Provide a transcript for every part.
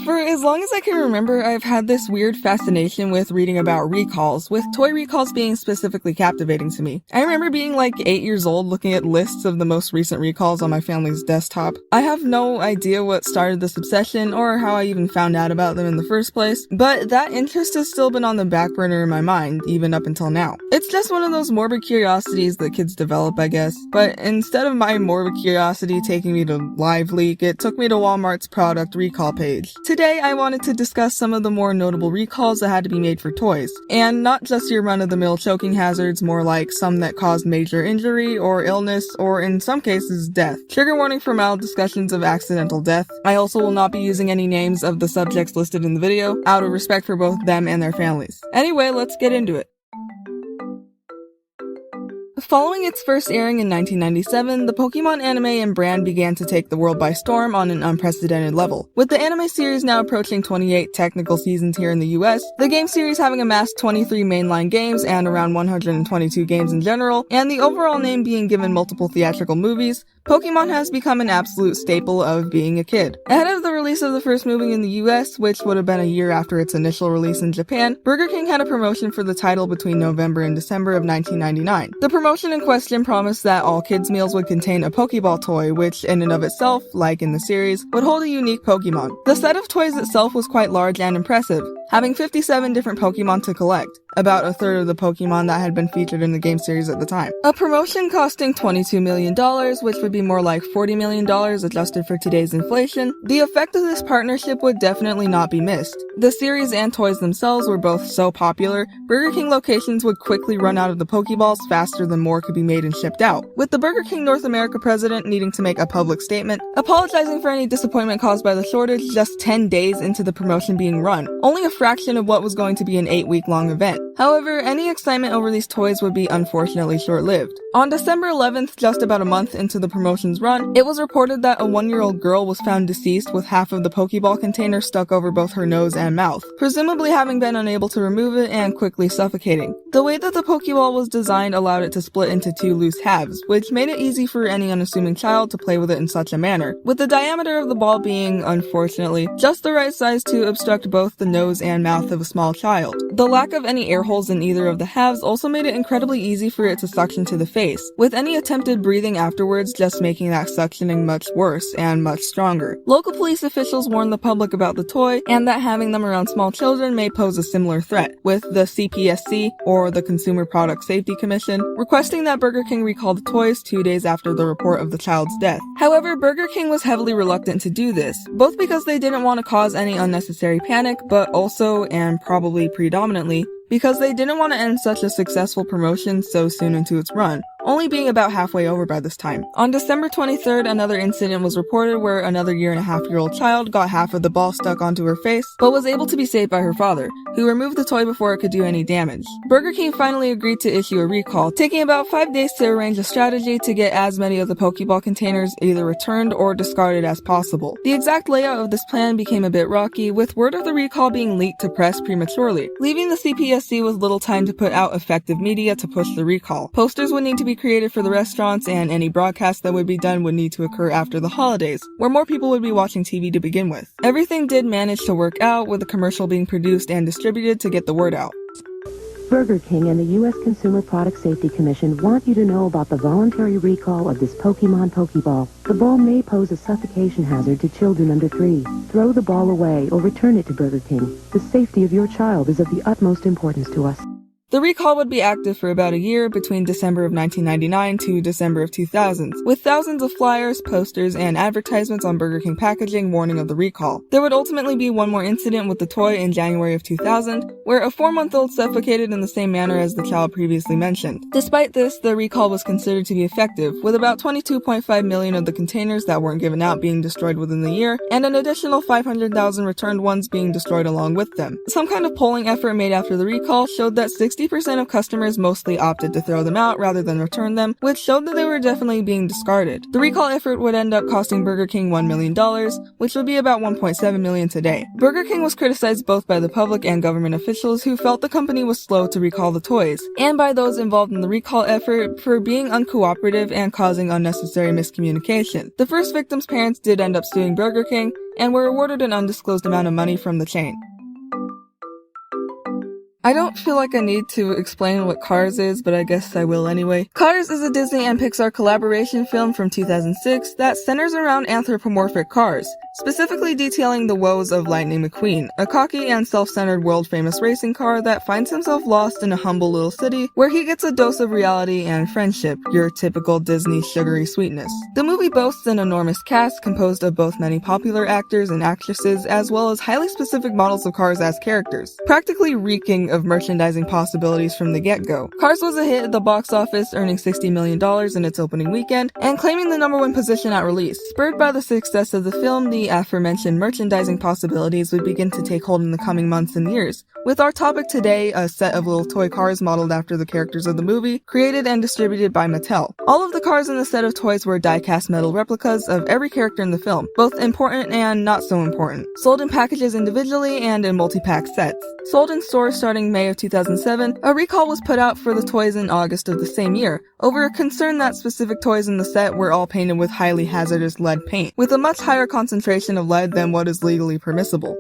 For as long as I can remember, I've had this weird fascination with reading about recalls, with toy recalls being specifically captivating to me. I remember being like 8 years old looking at lists of the most recent recalls on my family's desktop. I have no idea what started this obsession or how I even found out about them in the first place, but that interest has still been on the back burner in my mind, even up until now. It's just one of those morbid curiosities that kids develop, I guess, but instead of my morbid curiosity taking me to LiveLeak, it took me to Walmart's product recall page. Today, I wanted to discuss some of the more notable recalls that had to be made for toys, and not just your run-of-the-mill choking hazards, more like some that caused major injury or illness, or in some cases, death. Trigger warning for mild discussions of accidental death. I also will not be using any names of the subjects listed in the video, out of respect for both them and their families. Anyway, let's get into it. Following its first airing in 1997, the Pokemon anime and brand began to take the world by storm on an unprecedented level. With the anime series now approaching 28 technical seasons here in the US, the game series having amassed 23 mainline games and around 122 games in general, and the overall name being given multiple theatrical movies, Pokemon has become an absolute staple of being a kid. Ahead of the release of the first movie in the US, which would have been a year after its initial release in Japan, Burger King had a promotion for the title between November and December of 1999. The promotion in question promised that all kids' meals would contain a Pokeball toy, which in and of itself, like in the series, would hold a unique Pokemon. The set of toys itself was quite large and impressive, having 57 different Pokemon to collect, about a third of the Pokemon that had been featured in the game series at the time. A promotion costing $22 million, which would be more like $40 million adjusted for today's inflation, the effect of this partnership would definitely not be missed. The series and toys themselves were both so popular, Burger King locations would quickly run out of the Pokeballs faster than more could be made and shipped out, with the Burger King North America president needing to make a public statement, apologizing for any disappointment caused by the shortage just 10 days into the promotion being run, only a fraction of what was going to be an 8-week-long event. However, any excitement over these toys would be unfortunately short-lived. On December 11th, just about a month into the promotion's run, it was reported that a 1-year-old girl was found deceased with half of the Pokeball container stuck over both her nose and mouth, presumably having been unable to remove it and quickly suffocating. The way that the Pokeball was designed allowed it to split into 2 loose halves, which made it easy for any unassuming child to play with it in such a manner, with the diameter of the ball being, unfortunately, just the right size to obstruct both the nose and mouth of a small child. The lack of any air holes in either of the halves also made it incredibly easy for it to suction to the face, with any attempted breathing afterwards just making that suctioning much worse and much stronger. Local police officials warned the public about the toy and that having them around small children may pose a similar threat, with the CPSC, or the Consumer Product Safety Commission, requesting that Burger King recall the toys 2 days after the report of the child's death. However, Burger King was heavily reluctant to do this, both because they didn't want to cause any unnecessary panic, but also, and probably predominantly, because they didn't want to end such a successful promotion so soon into its run, only being about halfway over by this time. On December 23rd, another incident was reported where another 1.5-year-old child got half of the ball stuck onto her face, but was able to be saved by her father, who removed the toy before it could do any damage. Burger King finally agreed to issue a recall, taking about 5 days to arrange a strategy to get as many of the Pokeball containers either returned or discarded as possible. The exact layout of this plan became a bit rocky, with word of the recall being leaked to press prematurely, leaving the CPSC with little time to put out effective media to push the recall. Posters would need to be created for the restaurants, and any broadcast that would be done would need to occur after the holidays, where more people would be watching TV to begin with. Everything did manage to work out, with a commercial being produced and distributed to get the word out. Burger King and the U.S. Consumer Product Safety Commission want you to know about the voluntary recall of this Pokemon Pokeball. The ball may pose a suffocation hazard to children under 3. Throw the ball away or return it to Burger King. The safety of your child is of the utmost importance to us. The recall would be active for about a year, between December of 1999 to December of 2000, with thousands of flyers, posters, and advertisements on Burger King packaging warning of the recall. There would ultimately be one more incident with the toy in January of 2000, where a 4-month-old suffocated in the same manner as the child previously mentioned. Despite this, the recall was considered to be effective, with about 22.5 million of the containers that weren't given out being destroyed within the year, and an additional 500,000 returned ones being destroyed along with them. Some kind of polling effort made after the recall showed that 60 60% of customers mostly opted to throw them out rather than return them, which showed that they were definitely being discarded. The recall effort would end up costing Burger King $1 million, which would be about $1.7 million today. Burger King was criticized both by the public and government officials who felt the company was slow to recall the toys, and by those involved in the recall effort for being uncooperative and causing unnecessary miscommunication. The first victim's parents did end up suing Burger King and were awarded an undisclosed amount of money from the chain. I don't feel like I need to explain what Cars is, but I guess I will anyway. Cars is a Disney and Pixar collaboration film from 2006 that centers around anthropomorphic cars, specifically detailing the woes of Lightning McQueen, a cocky and self-centered world-famous racing car that finds himself lost in a humble little city where he gets a dose of reality and friendship, your typical Disney sugary sweetness. The movie boasts an enormous cast composed of both many popular actors and actresses as well as highly specific models of cars as characters, practically reeking of merchandising possibilities from the get-go. Cars was a hit at the box office, earning $60 million in its opening weekend and claiming the #1 position at release. Spurred by the success of the film, the aforementioned merchandising possibilities would begin to take hold in the coming months and years, with our topic today a set of little toy cars modeled after the characters of the movie, created and distributed by Mattel. All of the cars in the set of toys were die-cast metal replicas of every character in the film, both important and not so important, sold in packages individually and in multi-pack sets. Sold in stores starting May of 2007, a recall was put out for the toys in August of the same year, over a concern that specific toys in the set were all painted with highly hazardous lead paint, with a much higher concentration of lead than what is legally permissible.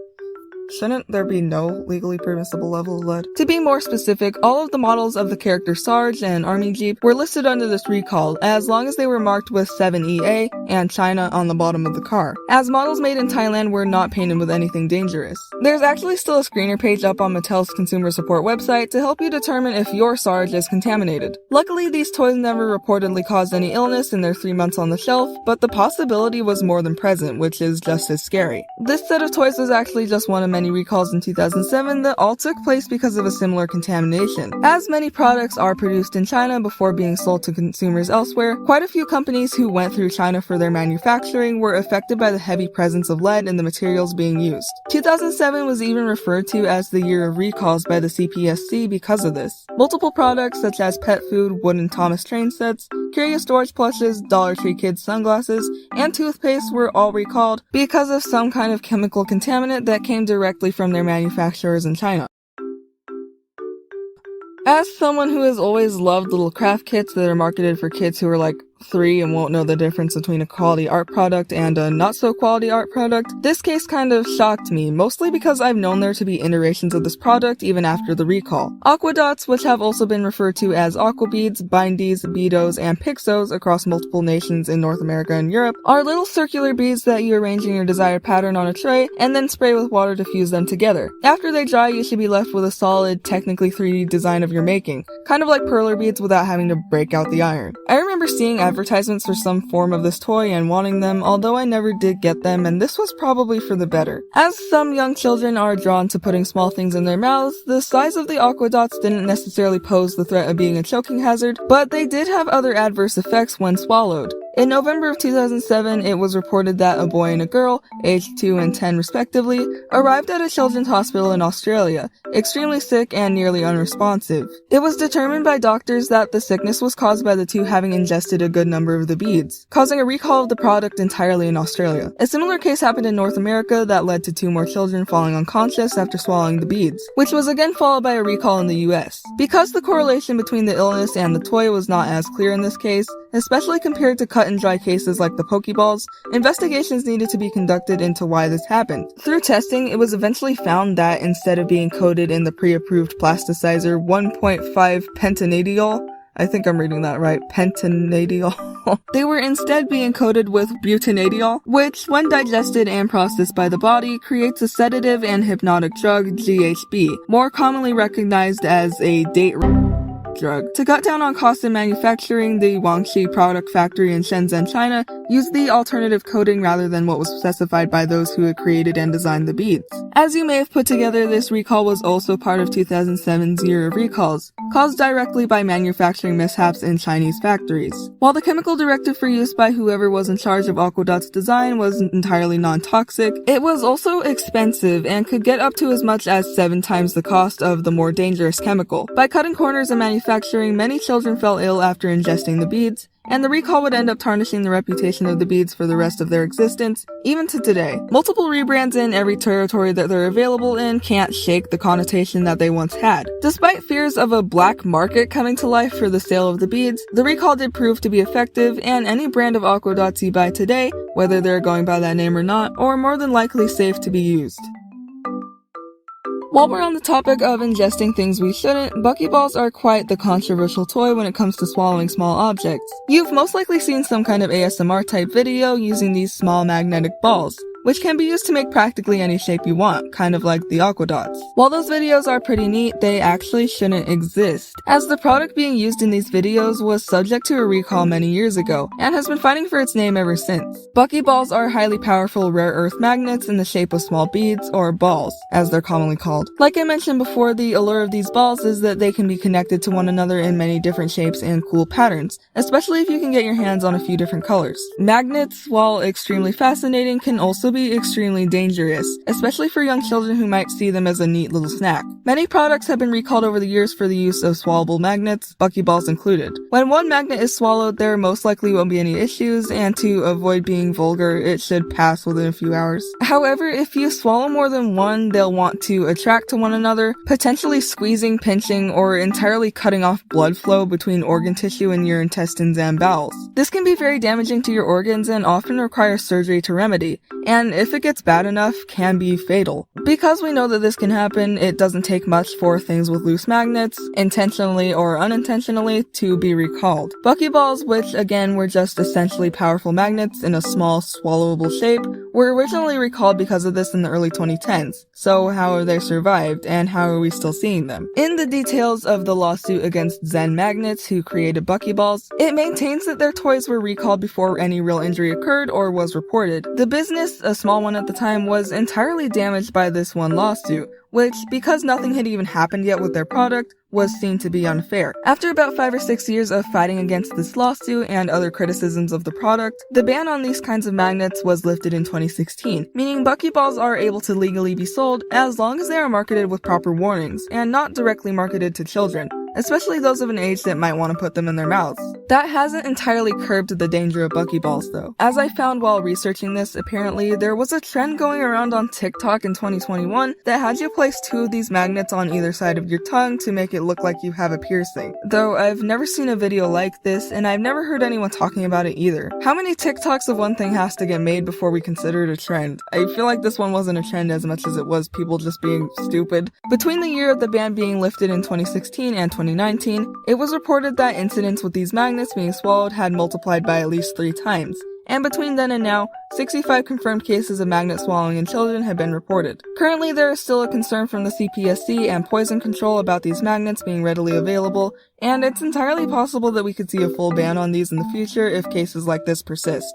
Shouldn't there be no legally permissible level of lead? To be more specific, all of the models of the character Sarge and Army Jeep were listed under this recall, as long as they were marked with 7EA and China on the bottom of the car, as models made in Thailand were not painted with anything dangerous. There's actually still a screener page up on Mattel's consumer support website to help you determine if your Sarge is contaminated. Luckily, these toys never reportedly caused any illness in their 3 months on the shelf, but the possibility was more than present, which is just as scary. This set of toys was actually just one of many recalls in 2007 that all took place because of a similar contamination. As many products are produced in China before being sold to consumers elsewhere, quite a few companies who went through China for their manufacturing were affected by the heavy presence of lead in the materials being used. 2007 was even referred to as the year of recalls by the CPSC because of this. Multiple products such as pet food, wooden Thomas train sets, Curious storage plushes, Dollar Tree kids sunglasses, and toothpaste were all recalled because of some kind of chemical contaminant that came directly from their manufacturers in China. As someone who has always loved little craft kits that are marketed for kids who are like 3 and won't know the difference between a quality art product and a not so quality art product, this case kind of shocked me, mostly because I've known there to be iterations of this product even after the recall. Aqua Dots, which have also been referred to as Aqua Beads, Bindies, Beados, and Pixos across multiple nations in North America and Europe, are little circular beads that you arrange in your desired pattern on a tray and then spray with water to fuse them together. After they dry, you should be left with a solid, technically 3D design of your making, kind of like perler beads without having to break out the iron. I remember seeing advertisements for some form of this toy and wanting them, although I never did get them, and this was probably for the better. As some young children are drawn to putting small things in their mouths, the size of the Aqua Dots didn't necessarily pose the threat of being a choking hazard, but they did have other adverse effects when swallowed. In November of 2007, it was reported that a boy and a girl, aged 2 and 10 respectively, arrived at a children's hospital in Australia, extremely sick and nearly unresponsive. It was determined by doctors that the sickness was caused by the two having ingested a good number of the beads, causing a recall of the product entirely in Australia. A similar case happened in North America that led to 2 more children falling unconscious after swallowing the beads, which was again followed by a recall in the US. Because the correlation between the illness and the toy was not as clear in this case, especially compared to cut and dry cases like the Bucky Balls, investigations needed to be conducted into why this happened. Through testing, it was eventually found that instead of being coated in the pre-approved plasticizer 1.5 pentanediol, I think I'm reading that right, pentanediol, they were instead being coated with butanediol, which, when digested and processed by the body, creates a sedative and hypnotic drug, GHB, more commonly recognized as a date shock drug. To cut down on costs in manufacturing, the Guangxi product factory in Shenzhen, China, used the alternative coating rather than what was specified by those who had created and designed the beads. As you may have put together, this recall was also part of 2007's year of recalls, caused directly by manufacturing mishaps in Chinese factories. While the chemical directive for use by whoever was in charge of Aqua Dots design was entirely non-toxic, it was also expensive and could get up to as much as 7 times the cost of the more dangerous chemical. By cutting corners in manufacturing, many children fell ill after ingesting the beads, and the recall would end up tarnishing the reputation of the beads for the rest of their existence, even to today. Multiple rebrands in every territory that they're available in can't shake the connotation that they once had. Despite fears of a black market coming to life for the sale of the beads, the recall did prove to be effective, and any brand of Aqua Dots you buy today, whether they're going by that name or not, are more than likely safe to be used. While we're on the topic of ingesting things we shouldn't, Bucky Balls are quite the controversial toy when it comes to swallowing small objects. You've most likely seen some kind of ASMR type video using these small magnetic balls, which can be used to make practically any shape you want, kind of like the Aqua Dots. While those videos are pretty neat, they actually shouldn't exist, as the product being used in these videos was subject to a recall many years ago, and has been fighting for its name ever since. Bucky Balls are highly powerful rare earth magnets in the shape of small beads, or balls, as they're commonly called. Like I mentioned before, the allure of these balls is that they can be connected to one another in many different shapes and cool patterns, especially if you can get your hands on a few different colors. Magnets, while extremely fascinating, can also be extremely dangerous, especially for young children who might see them as a neat little snack. Many products have been recalled over the years for the use of swallowable magnets, Bucky Balls included. When one magnet is swallowed, there most likely won't be any issues, and to avoid being vulgar, it should pass within a few hours. However, if you swallow more than one, they'll want to attract to one another, potentially squeezing, pinching, or entirely cutting off blood flow between organ tissue in your intestines and bowels. This can be very damaging to your organs and often require surgery to remedy, and if it gets bad enough, can be fatal. Because we know that this can happen, it doesn't take much for things with loose magnets, intentionally or unintentionally, to be recalled. Bucky Balls, which again were just essentially powerful magnets in a small, swallowable shape, were originally recalled because of this in the early 2010s. So how have they survived, and how are we still seeing them? In the details of the lawsuit against Zen Magnets, who created Bucky Balls, it maintains that their toys were recalled before any real injury occurred or was reported. The business, a small one at the time, was entirely damaged by this one lawsuit, which, because nothing had even happened yet with their product, was seen to be unfair. After about 5 or 6 years of fighting against this lawsuit and other criticisms of the product, the ban on these kinds of magnets was lifted in 2016, meaning Bucky Balls are able to legally be sold as long as they are marketed with proper warnings, and not directly marketed to children, especially those of an age that might want to put them in their mouths. That hasn't entirely curbed the danger of Bucky Balls though. As I found while researching this, apparently there was a trend going around on TikTok in 2021 that had you place 2 of these magnets on either side of your tongue to make it look like you have a piercing. Though I've never seen a video like this, and I've never heard anyone talking about it either. How many TikToks of one thing has to get made before we consider it a trend? I feel like this one wasn't a trend as much as it was people just being stupid. Between the year of the ban being lifted in 2016 and 2019, it was reported that incidents with these magnets being swallowed had multiplied by at least 3 times. And between then and now, 65 confirmed cases of magnet swallowing in children have been reported. Currently, there is still a concern from the CPSC and Poison Control about these magnets being readily available, and it's entirely possible that we could see a full ban on these in the future if cases like this persist.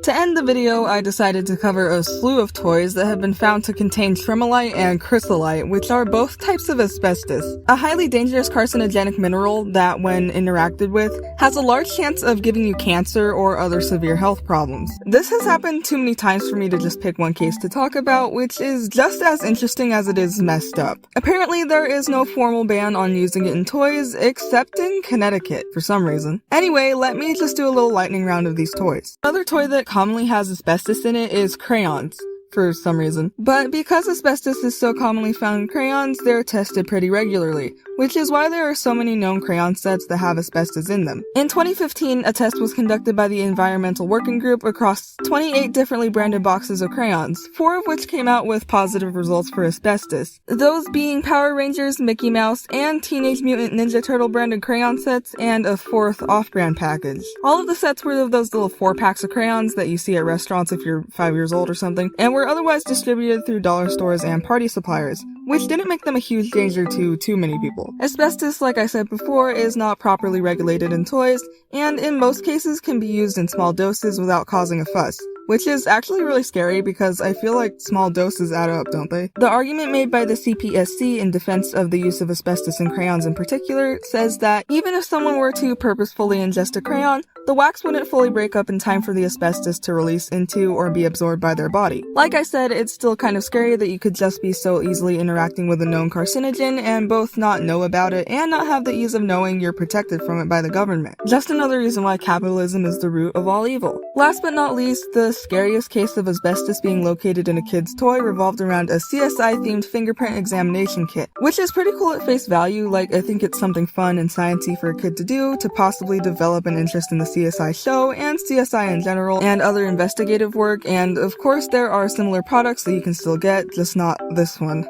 To end the video, I decided to cover a slew of toys that have been found to contain tremolite and chrysolite, which are both types of asbestos, a highly dangerous carcinogenic mineral that, when interacted with, has a large chance of giving you cancer or other severe health problems. This has happened too many times for me to just pick one case to talk about, which is just as interesting as it is messed up. Apparently, there is no formal ban on using it in toys, except in Connecticut, for some reason. Anyway, let me just do a little lightning round of these toys. Another toy that commonly has asbestos in it is crayons, for some reason. But because asbestos is so commonly found in crayons, they're tested pretty regularly, which is why there are so many known crayon sets that have asbestos in them. In 2015, a test was conducted by the Environmental Working Group across 28 differently branded boxes of crayons, 4 of which came out with positive results for asbestos. Those being Power Rangers, Mickey Mouse, and Teenage Mutant Ninja Turtle branded crayon sets, and a 4th off-brand package. All of the sets were of those little 4-packs of crayons that you see at restaurants if you're 5 years old or something, and were were otherwise distributed through dollar stores and party suppliers, which didn't make them a huge danger to too many people. Asbestos, like I said before, is not properly regulated in toys, and in most cases can be used in small doses without causing a fuss. Which is actually really scary because I feel like small doses add up, don't they? The argument made by the CPSC in defense of the use of asbestos in crayons in particular says that even if someone were to purposefully ingest a crayon, the wax wouldn't fully break up in time for the asbestos to release into or be absorbed by their body. Like I said, it's still kind of scary that you could just be so easily interacting with a known carcinogen and both not know about it and not have the ease of knowing you're protected from it by the government. Just another reason why capitalism is the root of all evil. Last but not least, the scariest case of asbestos being located in a kid's toy revolved around a CSI-themed fingerprint examination kit, which is pretty cool at face value. Like, I think it's something fun and sciencey for a kid to do to possibly develop an interest in the CSI show and CSI in general and other investigative work, and of course there are similar products that you can still get, just not this one.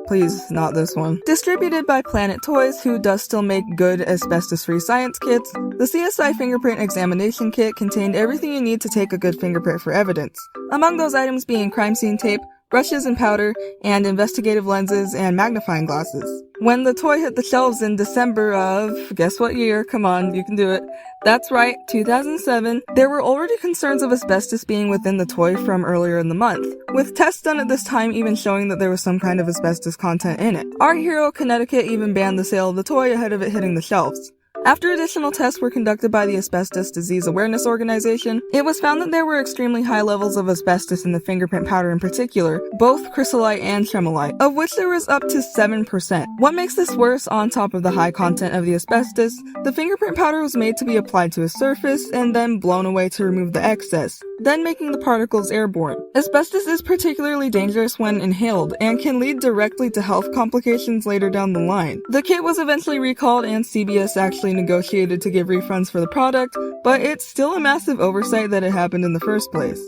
Please, not this one. Distributed by Planet Toys, who does still make good asbestos-free science kits, the CSI Fingerprint Examination Kit contained everything you need to take a good fingerprint for evidence. Among those items being crime scene tape, brushes and powder, and investigative lenses and magnifying glasses. When the toy hit the shelves in December of, guess what year? Come on, you can do it. That's right, 2007, there were already concerns of asbestos being within the toy from earlier in the month, with tests done at this time even showing that there was some kind of asbestos content in it. Our hero, Connecticut, even banned the sale of the toy ahead of it hitting the shelves. After additional tests were conducted by the Asbestos Disease Awareness Organization, it was found that there were extremely high levels of asbestos in the fingerprint powder in particular, both chrysolite and tremolite, of which there was up to 7%. What makes this worse, on top of the high content of the asbestos, the fingerprint powder was made to be applied to a surface and then blown away to remove the excess, then making the particles airborne. Asbestos is particularly dangerous when inhaled and can lead directly to health complications later down the line. The kit was eventually recalled and CBS actually negotiated to give refunds for the product, but it's still a massive oversight that it happened in the first place.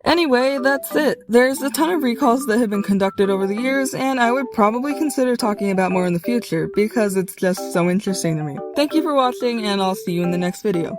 Anyway, that's it. There's a ton of recalls that have been conducted over the years, and I would probably consider talking about more in the future, because it's just so interesting to me. Thank you for watching, and I'll see you in the next video.